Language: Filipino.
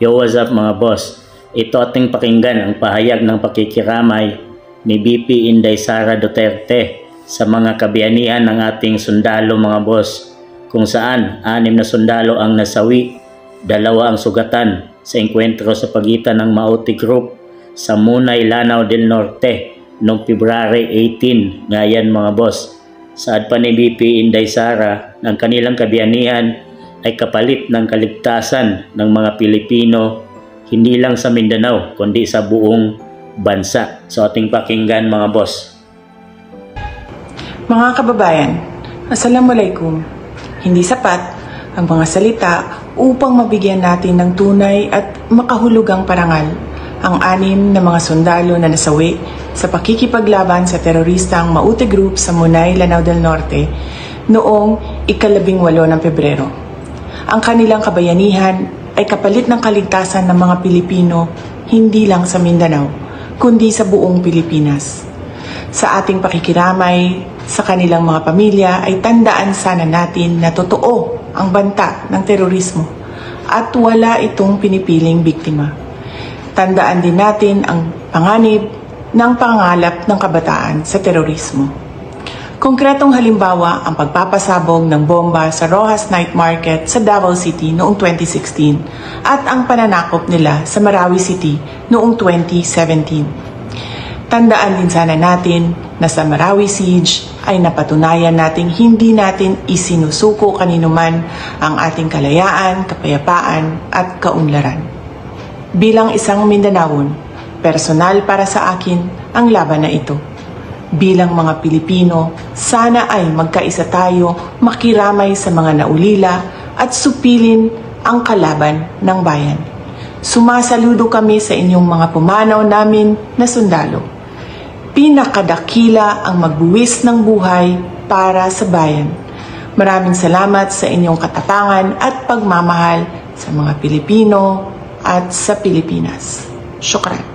Yo, what's up mga boss? Ito ating pakinggan ang pahayag ng pakikiramay ni VP Inday Sara Duterte sa mga kabayanihan ng ating sundalo mga boss, kung saan 6 na sundalo ang nasawi, 2 ang sugatan sa engkwentro sa pagitan ng Maute Group sa Munay, Lanao del Norte noong February 18 ngayon mga boss. Saad pa ni VP Inday Sara ng kanilang kabayanihan ay kapalit ng kaligtasan ng mga Pilipino hindi lang sa Mindanao kundi sa buong bansa. So ating pakinggan mga boss. Mga kababayan, Assalamualaikum. Hindi sapat ang mga salita upang mabigyan natin ng tunay at makahulugang parangal ang 6 na mga sundalo na nasawi sa pakikipaglaban sa teroristang Maute Group sa Munay, Lanao del Norte noong ika-18 ng Pebrero. Ang kanilang kabayanihan ay kapalit ng kaligtasan ng mga Pilipino hindi lang sa Mindanao, kundi sa buong Pilipinas. Sa ating pakikiramay sa kanilang mga pamilya ay tandaan sana natin na totoo ang banta ng terorismo at wala itong pinipiling biktima. Tandaan din natin ang panganib ng pangalap ng kabataan sa terorismo. Konkretong halimbawa ang pagpapasabog ng bomba sa Rojas Night Market sa Davao City noong 2016 at ang pananakop nila sa Marawi City noong 2017. Tandaan din sana natin na sa Marawi Siege ay napatunayan nating hindi natin isinusuko kaninuman ang ating kalayaan, kapayapaan at kaunlaran. Bilang isang Mindanaon, personal para sa akin ang laban na ito. Bilang mga Pilipino, sana ay magkaisa tayo makiramay sa mga naulila at supilin ang kalaban ng bayan. Sumasaludo kami sa inyong mga pumanaw namin na sundalo. Pinakadakila ang magbuwis ng buhay para sa bayan. Maraming salamat sa inyong katapangan at pagmamahal sa mga Pilipino at sa Pilipinas. Syukran.